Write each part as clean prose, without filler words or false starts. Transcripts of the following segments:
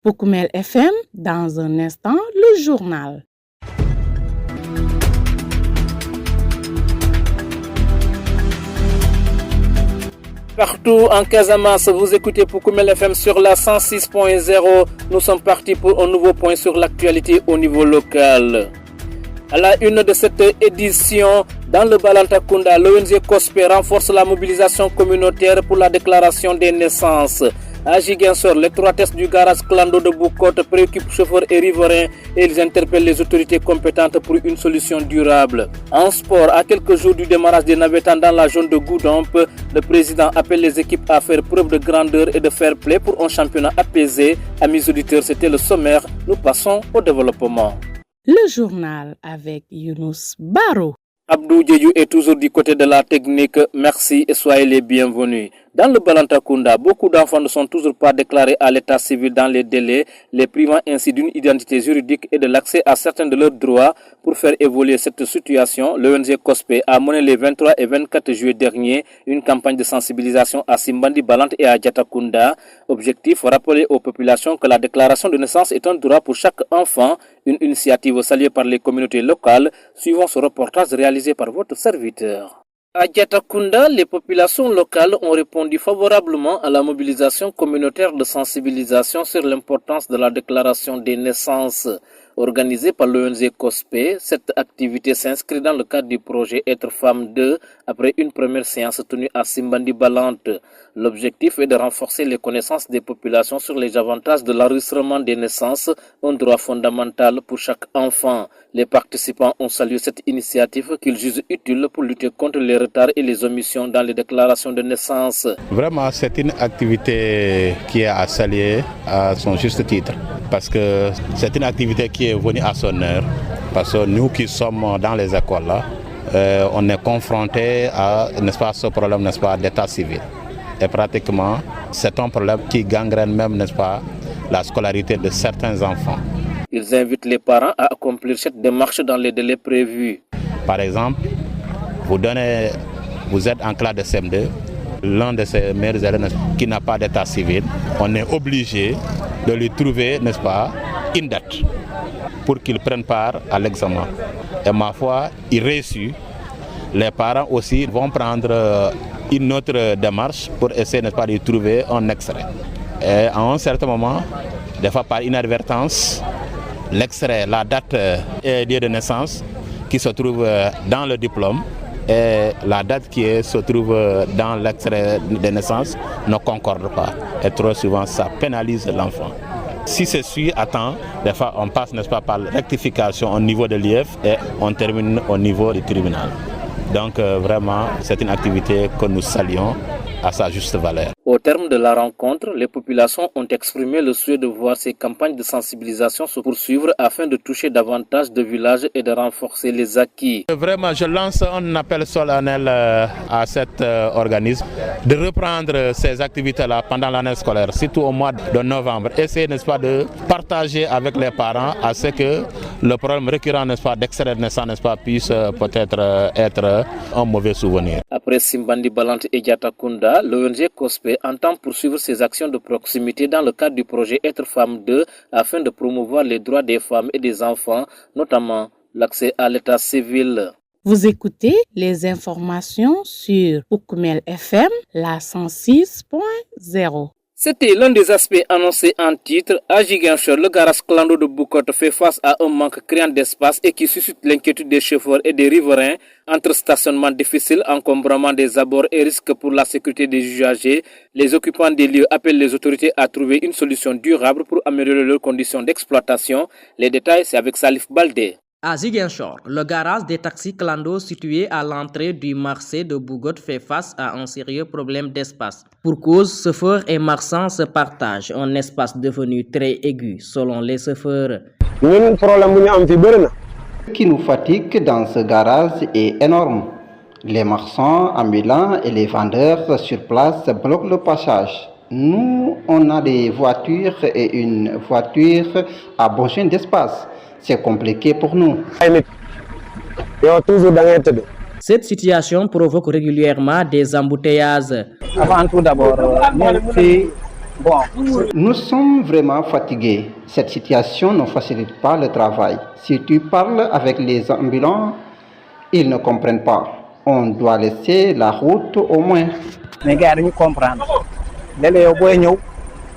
Poukoumel FM, dans un instant, le journal. Partout en Casamance, vous écoutez Poukoumel FM sur la 106.0. Nous sommes partis pour un nouveau point sur l'actualité au niveau local. À la une de cette édition, dans le Balantakunda, l'ONG COSPE renforce la mobilisation communautaire pour la déclaration des naissances. À Ziguinchor, l'étroitesse du garage Clando de Boucotte préoccupe chauffeurs et riverains et ils interpellent les autorités compétentes pour une solution durable. En sport, à quelques jours du démarrage des navettes dans la zone de Goudomp, le président appelle les équipes à faire preuve de grandeur et de fair play pour un championnat apaisé. Amis auditeurs, c'était le sommaire. Nous passons au développement. Le journal avec Younous Baro. Abdou Djedjou est toujours du côté de la technique. Merci et soyez les bienvenus. Dans le Balantakunda, beaucoup d'enfants ne sont toujours pas déclarés à l'état civil dans les délais, les privant ainsi d'une identité juridique et de l'accès à certains de leurs droits. Pour faire évoluer cette situation, l'ONG COSPE a mené les 23 et 24 juillet dernier une campagne de sensibilisation à Simbandi Balante et à Djatakunda. Objectif, rappeler aux populations que la déclaration de naissance est un droit pour chaque enfant, une initiative saluée par les communautés locales, suivant ce reportage réalisé par votre serviteur. À Djatakunda, les populations locales ont répondu favorablement à la mobilisation communautaire de sensibilisation sur l'importance de la déclaration des naissances. Organisée par l'ONG COSPE, cette activité s'inscrit dans le cadre du projet Être Femme 2 après une première séance tenue à Simbandi Balante. L'objectif est de renforcer les connaissances des populations sur les avantages de l'enregistrement des naissances, un droit fondamental pour chaque enfant. Les participants ont salué cette initiative qu'ils jugent utile pour lutter contre les retards et les omissions dans les déclarations de naissance. Vraiment, c'est une activité qui est à saluer à son juste titre, parce que c'est une activité qui est venue à son heure, parce que nous qui sommes dans les écoles là, on est confrontés à, n'est-ce pas, ce problème, n'est-ce pas, d'état civil. Et pratiquement, c'est un problème qui gangrène même, n'est-ce pas, la scolarité de certains enfants. Ils invitent les parents à accomplir cette démarche dans les délais prévus. Par exemple, vous êtes en classe de CM2, l'un de ces meilleurs élèves qui n'a pas d'état civil, on est obligé de lui trouver, n'est-ce pas, une date pour qu'il prenne part à l'examen. Et ma foi, il réussit. Les parents aussi vont prendre une autre démarche pour essayer, n'est-ce pas, de trouver un extrait. Et à un certain moment, des fois par inadvertance, l'extrait, la date et lieu de naissance qui se trouve dans le diplôme et la date qui se trouve dans l'extrait de naissance ne concordent pas. Et trop souvent, ça pénalise l'enfant. Si c'est suivi à temps, des fois on passe, n'est-ce pas, par rectification au niveau de l'IF et on termine au niveau du tribunal. Donc vraiment, c'est une activité que nous saluons à sa juste valeur. Au terme de la rencontre, les populations ont exprimé le souhait de voir ces campagnes de sensibilisation se poursuivre afin de toucher davantage de villages et de renforcer les acquis. Vraiment, je lance un appel solennel à cet organisme de reprendre ces activités-là pendant l'année scolaire, surtout au mois de novembre. Essayer, n'est-ce pas, de partager avec les parents à ce que le problème récurrent, n'est-ce pas, d'extrait de naissance, n'est-ce pas, puisse peut-être être un mauvais souvenir. Après Simbandi Balante et Djatakunda, l'ONG COSPE entend poursuivre ses actions de proximité dans le cadre du projet Être Femme 2 afin de promouvoir les droits des femmes et des enfants, notamment l'accès à l'état civil. Vous écoutez les informations sur Poukoumel FM, la 106.0. C'était l'un des aspects annoncés en titre. À Ziguinchor, le garage Clando de Boucotte fait face à un manque criant d'espace et qui suscite l'inquiétude des chauffeurs et des riverains. Entre stationnement difficile, encombrement des abords et risque pour la sécurité des usagers, les occupants des lieux appellent les autorités à trouver une solution durable pour améliorer leurs conditions d'exploitation. Les détails, c'est avec Salif Baldé. À Ziguinchor, le garage des taxis Clando situé à l'entrée du marché de Bougotte fait face à un sérieux problème d'espace. Pour cause, chauffeurs et marchands se partagent un espace devenu très aigu selon les chauffeurs. Ce qui nous fatigue dans ce garage est énorme. Les marchands ambulants et les vendeurs sur place bloquent le passage. Nous, on a des voitures et une voiture a besoin d'espace. C'est compliqué pour nous. Cette situation provoque régulièrement des embouteillages. Avant tout d'abord, Nous sommes vraiment fatigués. Cette situation ne facilite pas le travail. Si tu parles avec les ambulants, ils ne comprennent pas. On doit laisser la route au moins. mais gars dañu comprendre léeg-léeg yow booy ñëw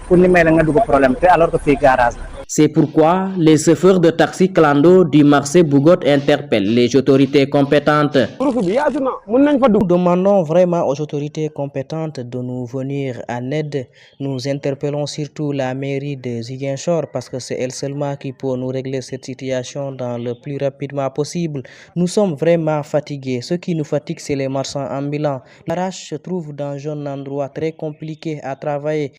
pour ni may la nga dugg problème te alors que fii garage la. C'est pourquoi les chauffeurs de taxi clando du marché Bougotte interpellent les autorités compétentes. Nous demandons vraiment aux autorités compétentes de nous venir en aide. Nous interpellons surtout la mairie de Ziguinchor parce que c'est elle seulement qui peut nous régler cette situation dans le plus rapidement possible. Nous sommes vraiment fatigués. Ce qui nous fatigue, c'est les marchands ambulants. La RH se trouve dans un endroit très compliqué à travailler.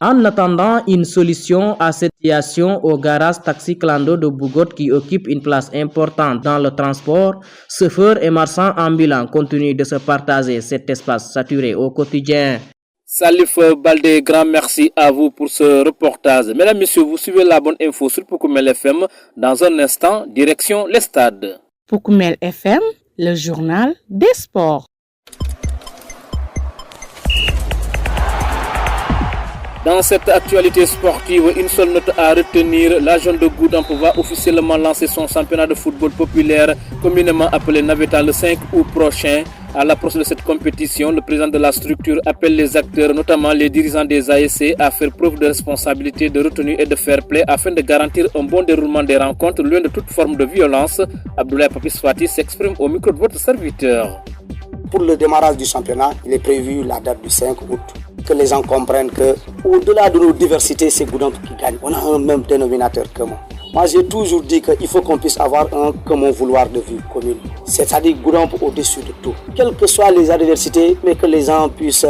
En attendant une solution à cette situation au garage taxi clando de Bougotte qui occupe une place importante dans le transport, chauffeurs et marchands ambulants continuent de se partager cet espace saturé au quotidien. Salif Baldé, grand merci à vous pour ce reportage. Mesdames, Messieurs, vous suivez la bonne info sur Poukoumel FM. Dans un instant, direction les stades. Poukoumel FM, le journal des sports. Dans cette actualité sportive, une seule note à retenir. La Jeune de Goudomp va officiellement lancer son championnat de football populaire, communément appelé Naveta, le 5 août prochain. À l'approche de cette compétition, le président de la structure appelle les acteurs, notamment les dirigeants des ASC, à faire preuve de responsabilité, de retenue et de fair play afin de garantir un bon déroulement des rencontres, loin de toute forme de violence. Abdoulaye Papis Fati s'exprime au micro de votre serviteur. Pour le démarrage du championnat, il est prévu la date du 5 août. Que les gens comprennent que, au-delà de nos diversités, c'est Goudomp qui gagne. On a un même dénominateur commun. Moi, j'ai toujours dit qu'il faut qu'on puisse avoir un commun vouloir de vie commune. C'est-à-dire Goudomp au-dessus de tout. Quelles que soient les adversités, mais que les gens puissent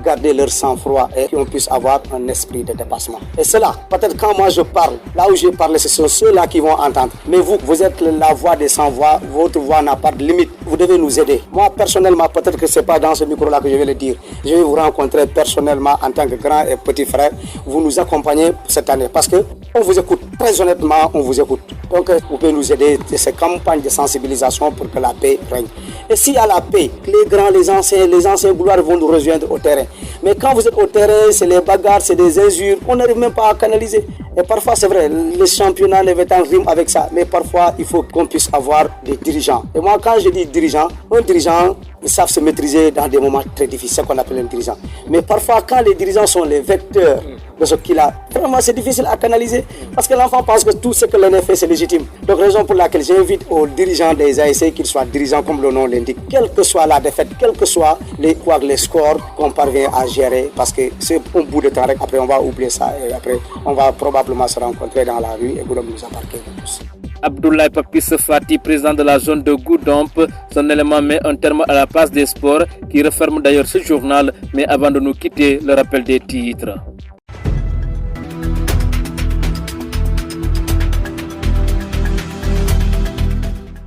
garder leur sang-froid et qu'on puisse avoir un esprit de dépassement. Et cela, peut-être quand moi je parle, là où j'ai parlé, ce sont ceux-là qui vont entendre. Mais vous êtes la voix des sans-voix, votre voix n'a pas de limite. Vous devez nous aider. Moi, personnellement, peut-être que ce n'est pas dans ce micro-là que je vais le dire. Je vais vous rencontrer personnellement en tant que grand et petit frère. Vous nous accompagnez cette année parce qu'on vous écoute. Très honnêtement, on vous écoute. Donc, vous pouvez nous aider de ces campagnes de sensibilisation pour que la paix règne. Et s'il y a la paix, les grands, les anciens gloires vont nous rejoindre au terrain. Mais quand vous êtes au terrain, c'est les bagarres, c'est des injures, on n'arrive même pas à canaliser. Et parfois, c'est vrai, les championnats, les vétérans riment avec ça. Mais parfois, il faut qu'on puisse avoir des dirigeants. Et moi, quand je dis dirigeant, un dirigeant, ils savent se maîtriser dans des moments très difficiles, c'est ce qu'on appelle un dirigeant. Mais parfois, quand les dirigeants sont les vecteurs de ce qu'il a, vraiment, c'est difficile à canaliser. Parce que l'enfant pense que tout ce que l'on fait, c'est légitime. Donc, raison pour laquelle j'invite aux dirigeants des ASC qu'ils soient dirigeants comme le nom l'indique, quelle que soit la défaite, quels que soient les scores qu'on parvient à gérer. Parce que c'est un bout de temps, après on va oublier ça et après on va probablement se rencontrer dans la rue et Goudomp nous appartient tous. Abdoulaye Papis Fati, président de la zone de Goudomp, son élément met un terme à la passe des sports qui referme d'ailleurs ce journal. Mais avant de nous quitter, le rappel des titres.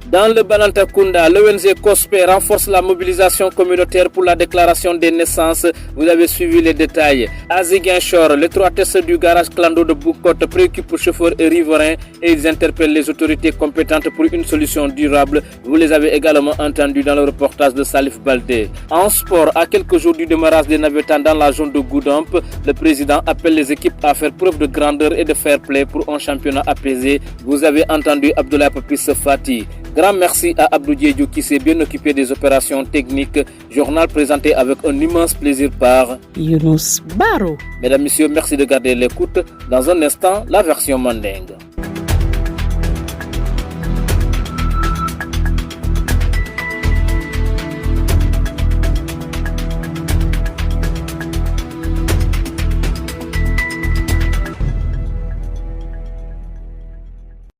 Dans le Balantakunda, l'ONG COSPE renforce la mobilisation communautaire pour la déclaration des naissances. Vous avez suivi les détails. À Ziguinchor, l'étroitesse du garage clando de Bougotte préoccupe chauffeurs et riverains et ils interpellent les autorités compétentes pour une solution durable. Vous les avez également entendus dans le reportage de Salif Baldé. En sport, à quelques jours du démarrage des navetans dans la zone de Goudomp, le président appelle les équipes à faire preuve de grandeur et de fair play pour un championnat apaisé. Vous avez entendu Abdoulaye Papis Fati. Grand merci à Abdou Diédhiou qui s'est bien occupé des opérations techniques. Journal présenté avec un immense plaisir par Younous Baro. Mesdames, Messieurs, merci de garder l'écoute. Dans un instant, la version mandingue.